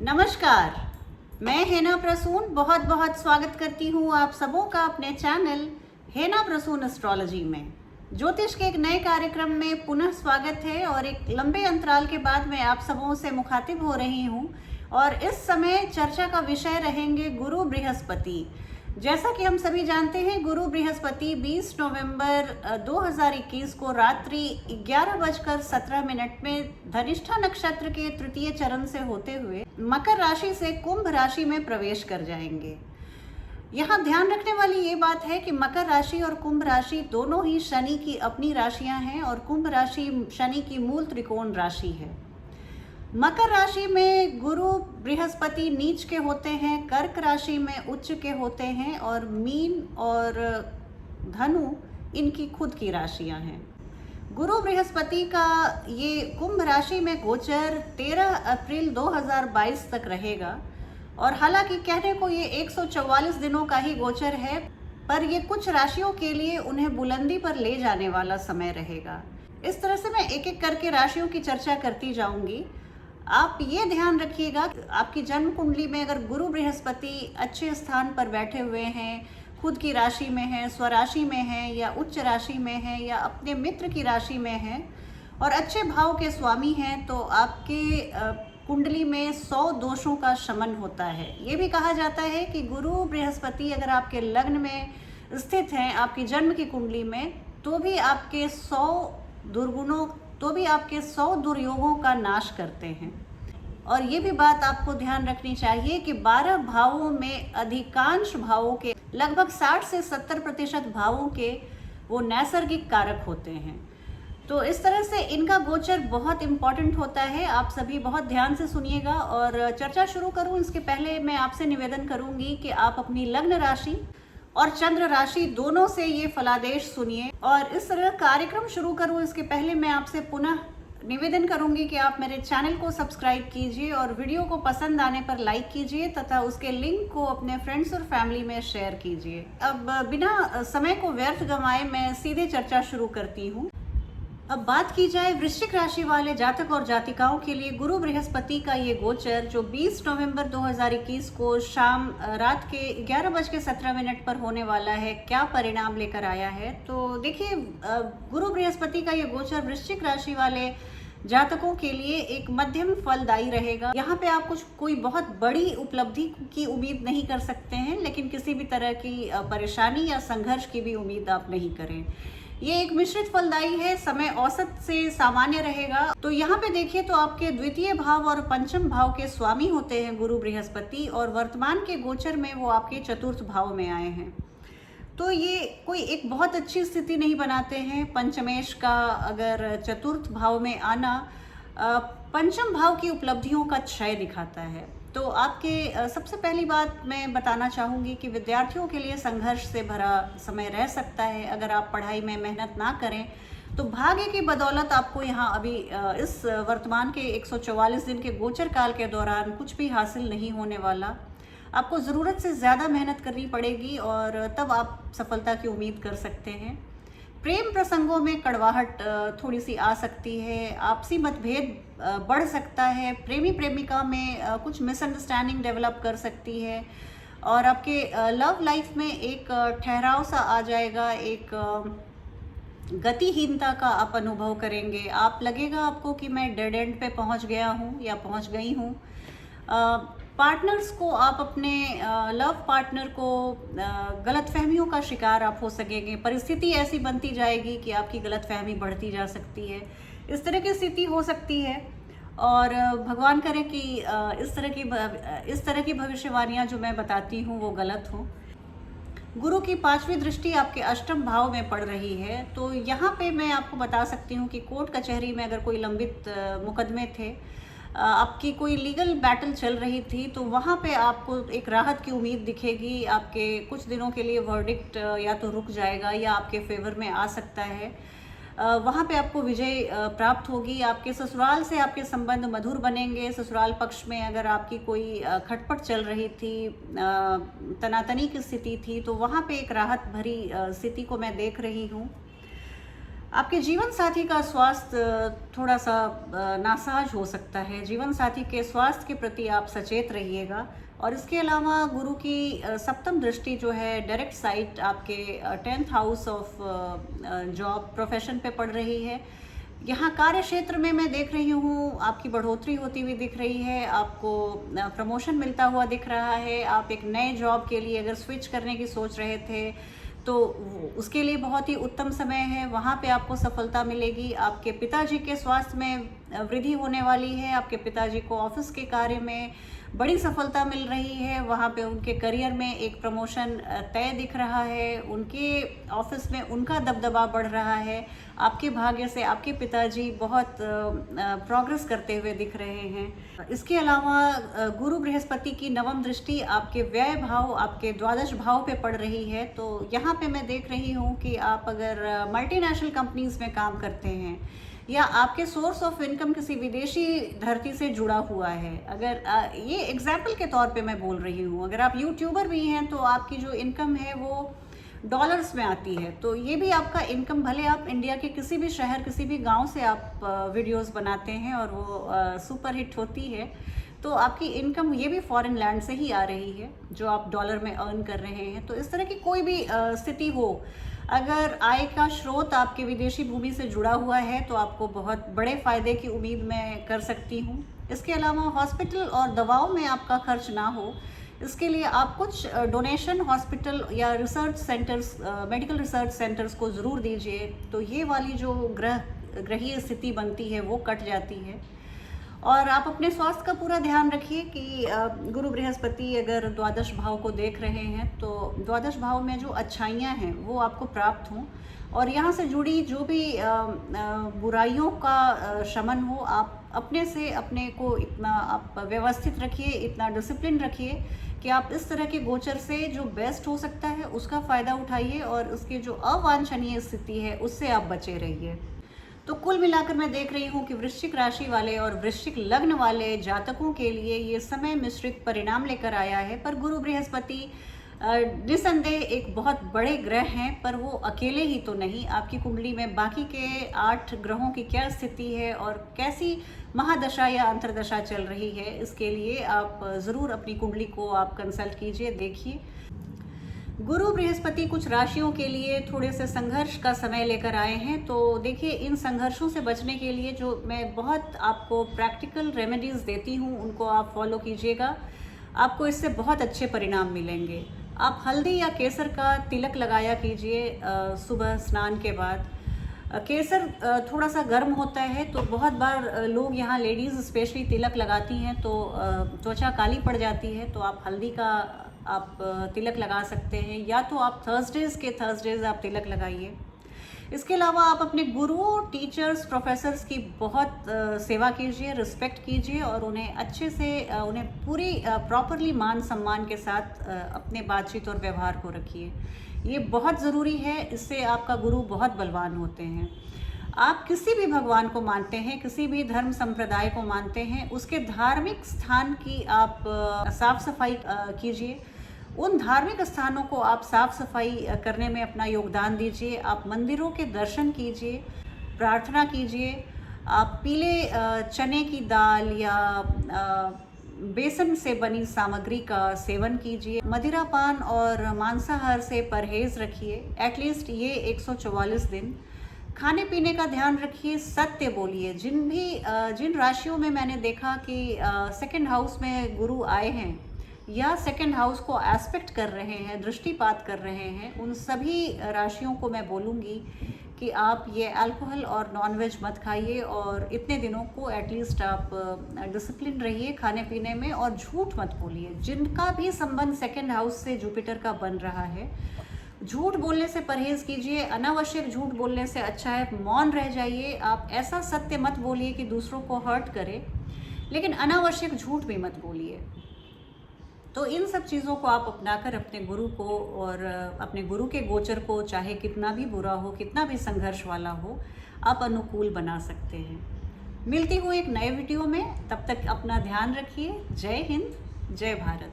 नमस्कार, मैं हेना प्रसून बहुत बहुत स्वागत करती हूँ आप सबों का अपने चैनल हेना प्रसून एस्ट्रोलॉजी में। ज्योतिष के एक नए कार्यक्रम में पुनः स्वागत है और एक लंबे अंतराल के बाद मैं आप सबों से मुखातिब हो रही हूँ और इस समय चर्चा का विषय रहेंगे गुरु बृहस्पति। जैसा कि हम सभी जानते हैं, गुरु बृहस्पति 20 नवंबर 2021 को रात्रि 11:17 में धनिष्ठा नक्षत्र के तृतीय चरण से होते हुए मकर राशि से कुंभ राशि में प्रवेश कर जाएंगे। यहाँ ध्यान रखने वाली ये बात है कि मकर राशि और कुंभ राशि दोनों ही शनि की अपनी राशियां हैं और कुंभ राशि शनि की मूल त्रिकोण राशि है। मकर राशि में गुरु बृहस्पति नीच के होते हैं, कर्क राशि में उच्च के होते हैं और मीन और धनु इनकी खुद की राशियां हैं। गुरु बृहस्पति का ये कुंभ राशि में गोचर 13 अप्रैल 2022 तक रहेगा और हालांकि कहने को ये 144 दिनों का ही गोचर है, पर ये कुछ राशियों के लिए उन्हें बुलंदी पर ले जाने वाला समय रहेगा। इस तरह से मैं एक एक करके राशियों की चर्चा करती जाऊंगी। आप ये ध्यान रखिएगा, आपकी जन्म कुंडली में अगर गुरु बृहस्पति अच्छे स्थान पर बैठे हुए हैं, खुद की राशि में है, स्वराशि में है या उच्च राशि में है या अपने मित्र की राशि में है और अच्छे भाव के स्वामी हैं, तो आपके कुंडली में 100 दोषों का शमन होता है। ये भी कहा जाता है कि गुरु बृहस्पति अगर आपके लग्न में स्थित हैं, आपकी जन्म की कुंडली में, तो भी आपके 100 दुर्योगों का नाश करते हैं। और ये भी बात आपको ध्यान रखनी चाहिए कि 12 भावों में अधिकांश भावों के लगभग 60 से 70% भावों के वो नैसर्गिक कारक होते हैं। तो इस तरह से इनका गोचर बहुत इम्पॉर्टेंट होता है। आप सभी बहुत ध्यान से सुनिएगा और चर्चा शुरू करूं इसके पहले मैं आपसे निवेदन करूंगी कि आप अपनी लग्न राशि और चंद्र राशि दोनों से ये फलादेश सुनिए। और इस तरह कार्यक्रम शुरू करूं इसके पहले मैं आपसे पुनः निवेदन करूंगी कि आप मेरे चैनल को सब्सक्राइब कीजिए और वीडियो को पसंद आने पर लाइक कीजिए तथा उसके लिंक को अपने फ्रेंड्स और फैमिली में शेयर कीजिए। अब बिना समय को व्यर्थ गंवाए मैं सीधे चर्चा शुरू करती हूँ। अब बात की जाए वृश्चिक राशि वाले जातक और जातिकाओं के लिए गुरु बृहस्पति का ये गोचर जो 20 नवंबर 2021 को शाम रात के 11:17 पर होने वाला है, क्या परिणाम लेकर आया है। तो देखिए, गुरु बृहस्पति का ये गोचर वृश्चिक राशि वाले जातकों के लिए एक मध्यम फलदायी रहेगा। यहाँ पे आप कोई बहुत बड़ी उपलब्धि की उम्मीद नहीं कर सकते हैं, लेकिन किसी भी तरह की परेशानी या संघर्ष की भी उम्मीद आप नहीं करें। ये एक मिश्रित फलदायी है, समय औसत से सामान्य रहेगा। तो यहाँ पे देखिए तो आपके द्वितीय भाव और पंचम भाव के स्वामी होते हैं गुरु बृहस्पति और वर्तमान के गोचर में वो आपके चतुर्थ भाव में आए हैं। तो ये कोई एक बहुत अच्छी स्थिति नहीं बनाते हैं। पंचमेश का अगर चतुर्थ भाव में आना पंचम भाव की उपलब्धियों का क्षय दिखाता है। तो आपके सबसे पहली बात मैं बताना चाहूँगी कि विद्यार्थियों के लिए संघर्ष से भरा समय रह सकता है। अगर आप पढ़ाई में मेहनत ना करें तो भाग्य की बदौलत आपको यहाँ अभी इस वर्तमान के 144 दिन के गोचर काल के दौरान कुछ भी हासिल नहीं होने वाला। आपको ज़रूरत से ज़्यादा मेहनत करनी पड़ेगी और तब आप सफलता की उम्मीद कर सकते हैं। प्रेम प्रसंगों में कड़वाहट थोड़ी सी आ सकती है, आपसी मतभेद बढ़ सकता है, प्रेमी प्रेमिका में कुछ मिसअंडरस्टैंडिंग डेवलप कर सकती है और आपके लव लाइफ में एक ठहराव सा आ जाएगा, एक गतिहीनता का आप अनुभव करेंगे। आप लगेगा आपको कि मैं डेड एंड पे पहुंच गया हूं या पहुंच गई हूं। पार्टनर्स को आप अपने लव पार्टनर को गलतफहमियों का शिकार आप हो सकेंगे। परिस्थिति ऐसी बनती जाएगी कि आपकी गलतफहमी बढ़ती जा सकती है। इस तरह की स्थिति हो सकती है और भगवान करे कि इस तरह की भविष्यवाणियां जो मैं बताती हूँ वो गलत हो। गुरु की 5वीं दृष्टि आपके अष्टम भाव में पड़ रही है। तो यहाँ पे मैं आपको बता सकती हूँ कि कोर्ट कचहरी में अगर कोई लंबित मुकदमे थे, आपकी कोई लीगल बैटल चल रही थी, तो वहाँ पे आपको एक राहत की उम्मीद दिखेगी। आपके कुछ दिनों के लिए वर्डिक्ट या तो रुक जाएगा या आपके फेवर में आ सकता है। वहाँ पे आपको विजय प्राप्त होगी। आपके ससुराल से आपके संबंध मधुर बनेंगे। ससुराल पक्ष में अगर आपकी कोई खटपट चल रही थी, तनातनी की स्थिति थी, तो वहाँ पे एक राहत भरी स्थिति को मैं देख रही हूँ। आपके जीवन साथी का स्वास्थ्य थोड़ा सा नासाज हो सकता है। जीवन साथी के स्वास्थ्य के प्रति आप सचेत रहिएगा। और इसके अलावा गुरु की सप्तम दृष्टि जो है डायरेक्ट साइट आपके 10th house of job profession पे पड़ रही है। यहाँ कार्य क्षेत्र में मैं देख रही हूँ आपकी बढ़ोतरी होती हुई दिख रही है, आपको प्रमोशन मिलता हुआ दिख रहा है। आप एक नए जॉब के लिए अगर स्विच करने की सोच रहे थे तो उसके लिए बहुत ही उत्तम समय है, वहाँ पे आपको सफलता मिलेगी। आपके पिताजी के स्वास्थ्य में वृद्धि होने वाली है। आपके पिताजी को ऑफिस के कार्य में बड़ी सफलता मिल रही है, वहाँ पे उनके करियर में एक प्रमोशन तय दिख रहा है। उनके ऑफिस में उनका दबदबा बढ़ रहा है। आपके भाग्य से आपके पिताजी बहुत प्रोग्रेस करते हुए दिख रहे हैं। इसके अलावा गुरु बृहस्पति की नवम दृष्टि आपके व्यय भाव, आपके द्वादश भाव पे पड़ रही है। तो यहाँ पे मैं देख रही हूँ कि आप अगर मल्टीनेशनल कंपनीज में काम करते हैं या आपके सोर्स ऑफ इनकम किसी विदेशी धरती से जुड़ा हुआ है, अगर ये एग्जाम्पल के तौर पे मैं बोल रही हूँ, अगर आप यूट्यूबर भी हैं तो आपकी जो इनकम है वो डॉलर्स में आती है। तो ये भी आपका इनकम, भले आप इंडिया के किसी भी शहर किसी भी गांव से आप वीडियोस बनाते हैं और वो सुपर हिट होती है, तो आपकी इनकम ये भी फॉरेन लैंड से ही आ रही है जो आप डॉलर में अर्न कर रहे हैं। तो इस तरह की कोई भी स्थिति हो, अगर आय का स्रोत आपके विदेशी भूमि से जुड़ा हुआ है तो आपको बहुत बड़े फायदे की उम्मीद मैं कर सकती हूँ। इसके अलावा हॉस्पिटल और दवाओं में आपका खर्च ना हो, इसके लिए आप कुछ डोनेशन हॉस्पिटल या research centres, medical research centres को ज़रूर दीजिए। तो ये वाली जो ग्रहीय स्थिति बनती है वो कट जाती है। और आप अपने स्वास्थ्य का पूरा ध्यान रखिए कि गुरु बृहस्पति अगर द्वादश भाव को देख रहे हैं तो द्वादश भाव में जो अच्छाइयाँ हैं वो आपको प्राप्त हों, और यहाँ से जुड़ी जो भी बुराइयों का शमन हो। आप अपने से अपने को इतना आप व्यवस्थित रखिए, इतना डिसिप्लिन रखिए कि आप इस तरह के गोचर से जो बेस्ट हो सकता है उसका फ़ायदा उठाइए और उसके जो अवांछनीय स्थिति है उससे आप बचे रहिए। तो कुल मिलाकर मैं देख रही हूँ कि वृश्चिक राशि वाले और वृश्चिक लग्न वाले जातकों के लिए ये समय मिश्रित परिणाम लेकर आया है। पर गुरु बृहस्पति निसंदेह एक बहुत बड़े ग्रह हैं, पर वो अकेले ही तो नहीं। आपकी कुंडली में बाकी के 8 ग्रहों की क्या स्थिति है और कैसी महादशा या अंतरदशा चल रही है, इसके लिए आप ज़रूर अपनी कुंडली को आप कंसल्ट कीजिए, देखिए। गुरु बृहस्पति कुछ राशियों के लिए थोड़े से संघर्ष का समय लेकर आए हैं। तो देखिए, इन संघर्षों से बचने के लिए जो मैं बहुत आपको प्रैक्टिकल रेमेडीज़ देती हूँ उनको आप फॉलो कीजिएगा, आपको इससे बहुत अच्छे परिणाम मिलेंगे। आप हल्दी या केसर का तिलक लगाया कीजिए सुबह स्नान के बाद। केसर थोड़ा सा गर्म होता है तो बहुत बार लोग यहाँ लेडीज़ स्पेशली तिलक लगाती हैं तो त्वचा काली पड़ जाती है। तो आप हल्दी का आप तिलक लगा सकते हैं, या तो आप थर्सडेज़ आप तिलक लगाइए। इसके अलावा आप अपने गुरुओं, टीचर्स, प्रोफेसर्स की बहुत सेवा कीजिए, रिस्पेक्ट कीजिए और उन्हें अच्छे से उन्हें पूरी प्रॉपरली मान सम्मान के साथ अपने बातचीत और व्यवहार को रखिए। ये बहुत ज़रूरी है, इससे आपका गुरु बहुत बलवान होते हैं। आप किसी भी भगवान को मानते हैं, किसी भी धर्म संप्रदाय को मानते हैं, उसके धार्मिक स्थान की आप साफ सफाई कीजिए। उन धार्मिक स्थानों को आप साफ सफाई करने में अपना योगदान दीजिए। आप मंदिरों के दर्शन कीजिए, प्रार्थना कीजिए। आप पीले चने की दाल या बेसन से बनी सामग्री का सेवन कीजिए। मदिरापान और मांसाहार से परहेज रखिए, एटलीस्ट ये 144 दिन। खाने पीने का ध्यान रखिए, सत्य बोलिए। जिन राशियों में मैंने देखा कि सेकंड हाउस में गुरु आए हैं या सेकंड हाउस को एस्पेक्ट कर रहे हैं, दृष्टिपात कर रहे हैं, उन सभी राशियों को मैं बोलूँगी कि आप ये अल्कोहल और नॉनवेज मत खाइए और इतने दिनों को एटलीस्ट आप डिसिप्लिन रहिए खाने पीने में और झूठ मत बोलिए। जिनका भी संबंध सेकंड हाउस से जुपिटर का बन रहा है, झूठ बोलने से परहेज कीजिए। अनावश्यक झूठ बोलने से अच्छा है मौन रह जाइए। आप ऐसा सत्य मत बोलिए कि दूसरों को हर्ट करे, लेकिन अनावश्यक झूठ भी मत बोलिए। तो इन सब चीज़ों को आप अपनाकर अपने गुरु को और अपने गुरु के गोचर को, चाहे कितना भी बुरा हो, कितना भी संघर्ष वाला हो, आप अनुकूल बना सकते हैं। मिलती हूँ एक नए वीडियो में, तब तक अपना ध्यान रखिए। जय हिंद, जय भारत।